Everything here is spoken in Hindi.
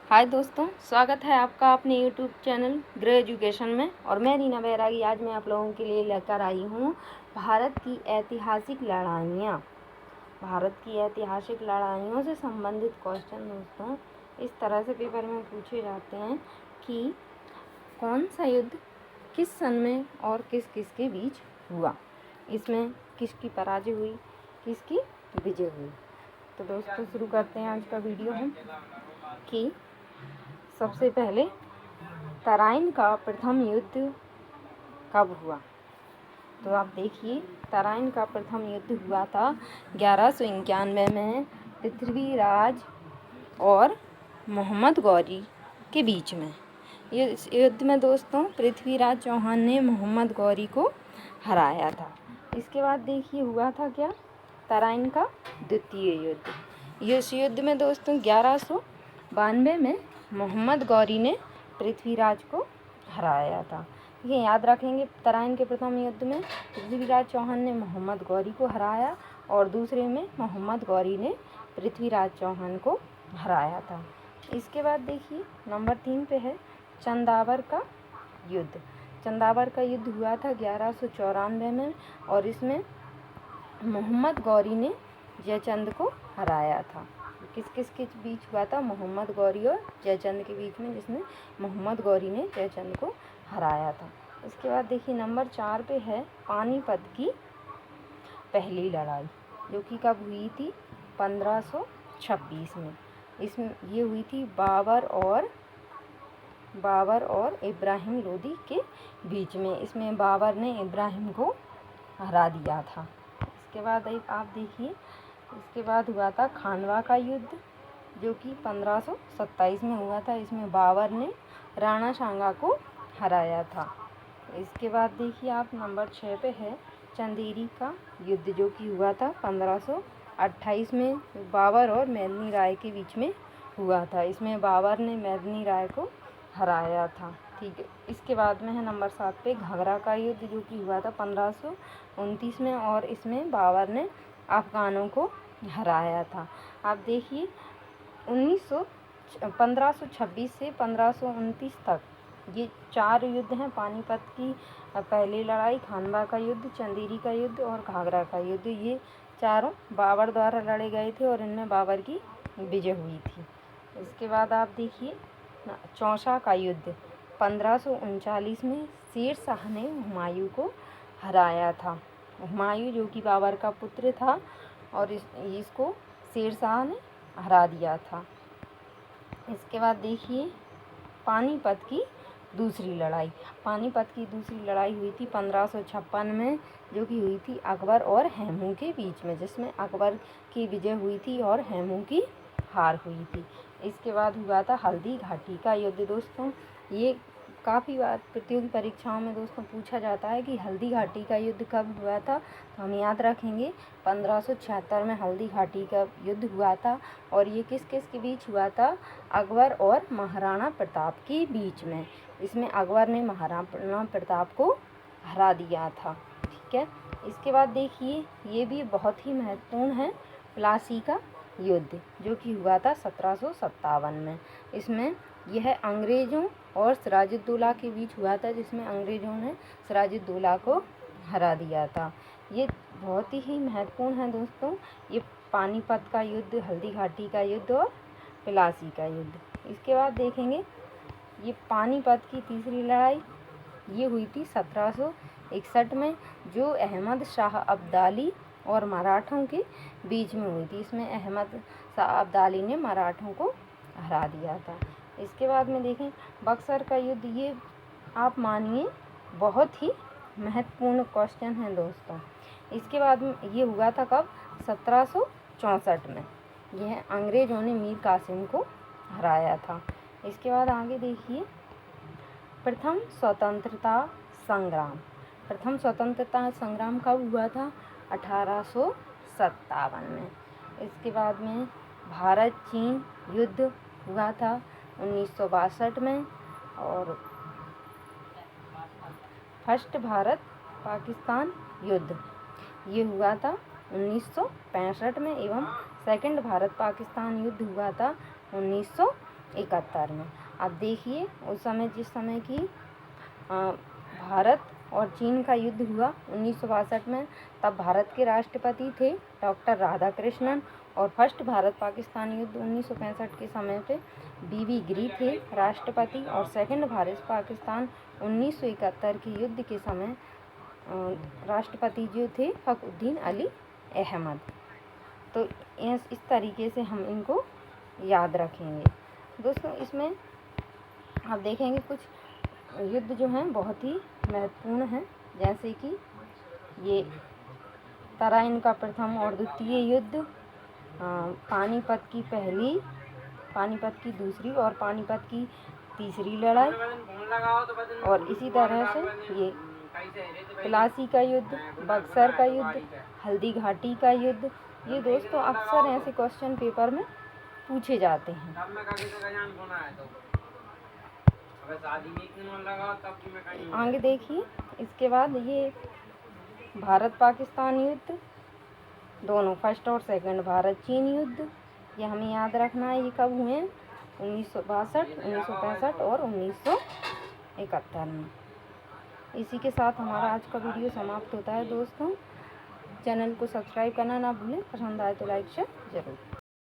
हाय दोस्तों, स्वागत है आपका अपने यूट्यूब चैनल ग्रो एजुकेशन में। और मैं रीना बैरागी आज मैं आप लोगों के लिए लेकर आई हूँ भारत की ऐतिहासिक लड़ाइयाँ। भारत की ऐतिहासिक लड़ाइयों से संबंधित क्वेश्चन दोस्तों इस तरह से पेपर में पूछे जाते हैं कि कौन सा युद्ध किस सन में और किस किस के बीच हुआ, इसमें किसकी पराजय हुई, किसकी विजय हुई। तो दोस्तों शुरू करते हैं आज का वीडियो हम कि सबसे पहले तराइन का प्रथम युद्ध कब हुआ। तो आप देखिए, तराइन का प्रथम युद्ध हुआ था 1191 में पृथ्वीराज और मोहम्मद गौरी के बीच में। इस युद्ध में दोस्तों पृथ्वीराज चौहान ने मोहम्मद गौरी को हराया था। इसके बाद देखिए हुआ था क्या, तराइन का द्वितीय युद्ध। इस युद्ध में दोस्तों 1192 में मोहम्मद गौरी ने पृथ्वीराज को हराया था। ये याद रखेंगे, तराइन के प्रथम युद्ध में पृथ्वीराज चौहान ने मोहम्मद गौरी को हराया और दूसरे में मोहम्मद गौरी ने पृथ्वीराज चौहान को हराया था। इसके बाद देखिए नंबर 3 पे है चंदावर का युद्ध। चंदावर का युद्ध हुआ था 1194 में और इसमें मोहम्मद गौरी ने जयचंद को हराया था। किस किस के बीच हुआ था, मोहम्मद गौरी और जयचंद के बीच में, जिसमें मोहम्मद गौरी ने जयचंद को हराया था। इसके बाद देखिए नंबर 4 पे है पानीपत की पहली लड़ाई, जो कि कब हुई थी, 1526 में। इसमें ये हुई थी बाबर और इब्राहिम लोदी के बीच में। इसमें बाबर ने इब्राहिम को हरा दिया था। इसके बाद आप देखिए, इसके बाद हुआ था खानवा का युद्ध, जो कि 1527 में हुआ था। इसमें बाबर ने राणा सांगा को हराया था। इसके बाद देखिए आप नंबर 6 पे है चंदेरी का युद्ध, जो कि हुआ था 1528 में। बाबर और मेदिनी राय के बीच में हुआ था। इसमें बाबर ने मेदिनी राय को हराया था। ठीक है, इसके बाद में है नंबर 7 पे घाघरा का युद्ध, जो कि हुआ था 1529 में और इसमें बाबर ने अफगानों को हराया था। आप देखिए 1526 से 1529 तक ये 4 युद्ध हैं। पानीपत की पहली लड़ाई, खानवा का युद्ध, चंदेरी का युद्ध और घाघरा का युद्ध। ये चारों बाबर द्वारा लड़े गए थे और इनमें बाबर की विजय हुई थी। इसके बाद आप देखिए चौसा का युद्ध 1539 में शेर शाह ने हुमायूं को हराया था। हुमायूं जो कि बाबर का पुत्र था और इसको शेर शाह ने हरा दिया था। इसके बाद देखिए पानीपत की दूसरी लड़ाई। पानीपत की दूसरी लड़ाई हुई थी 1556 में, जो कि हुई थी अकबर और हैमू के बीच में, जिसमें अकबर की विजय हुई थी और हैमू की हार हुई थी। इसके बाद हुआ था हल्दी घाटी का युद्ध। दोस्तों ये काफ़ी बार प्रतियोगी परीक्षाओं में दोस्तों पूछा जाता है कि हल्दी घाटी का युद्ध कब हुआ था। तो हम याद रखेंगे 1576 में हल्दी घाटी का युद्ध हुआ था और ये किस किस के बीच हुआ था, अकबर और महाराणा प्रताप के बीच में। इसमें अकबर ने महाराणा प्रताप को हरा दिया था। ठीक है, इसके बाद देखिए ये भी बहुत ही महत्वपूर्ण है प्लासी का युद्ध, जो कि हुआ था 1757 में। इसमें यह अंग्रेज़ों और सिराजुद्दौला के बीच हुआ था, जिसमें अंग्रेज़ों ने सिराजुद्दौला को हरा दिया था। ये बहुत ही महत्वपूर्ण है दोस्तों, ये पानीपत का युद्ध, हल्दी घाटी का युद्ध और प्लासी का युद्ध। इसके बाद देखेंगे ये पानीपत की तीसरी लड़ाई, ये हुई थी 1761 में, जो अहमद शाह अब्दाली और मराठों के बीच में हुई थी। इसमें अहमद शाह अब्दाली ने मराठों को हरा दिया था। इसके बाद में देखें बक्सर का युद्ध, ये आप मानिए बहुत ही महत्वपूर्ण क्वेश्चन है दोस्तों। इसके बाद में ये हुआ था कब, 1764 में। यह अंग्रेज़ों ने मीर कासिम को हराया था। इसके बाद आगे देखिए प्रथम स्वतंत्रता संग्राम। प्रथम स्वतंत्रता संग्राम कब हुआ था, 1857 में। इसके बाद में भारत चीन युद्ध हुआ था 1962 में और फर्स्ट भारत पाकिस्तान युद्ध ये हुआ था 1965 में एवं सेकंड भारत पाकिस्तान युद्ध हुआ था 19 1971 में। अब देखिए उस समय जिस समय की भारत और चीन का युद्ध हुआ 1962 में, तब भारत के राष्ट्रपति थे डॉक्टर राधाकृष्णन, और फर्स्ट भारत पाकिस्तान युद्ध 1965 के समय पे बीबी गिरी थे राष्ट्रपति, और सेकंड भारत पाकिस्तान 1971 के युद्ध के समय राष्ट्रपति जो थे फखरुद्दीन अली अहमद। तो इस तरीके से हम इनको याद रखेंगे दोस्तों। इसमें आप देखेंगे कुछ युद्ध जो हैं बहुत ही महत्वपूर्ण हैं, जैसे कि ये तराइन का प्रथम और द्वितीय युद्ध, पानीपत की पहली, पानीपत की दूसरी और पानीपत की तीसरी लड़ाई, और इसी तरह से ये प्लासी का युद्ध, बक्सर का युद्ध, हल्दी घाटी का युद्ध। ये दोस्तों अक्सर ऐसे क्वेश्चन पेपर में पूछे जाते हैं। आगे देखिए इसके बाद ये भारत पाकिस्तान युद्ध, दोनों फर्स्ट और सेकंड भारत चीन युद्ध, ये हमें याद रखना है। ये कब हुए? 1962, 1965 और 1971 में। इसी के साथ हमारा आज का वीडियो समाप्त होता है दोस्तों। चैनल को सब्सक्राइब करना ना भूलें, पसंद आए तो लाइक शेयर जरूर।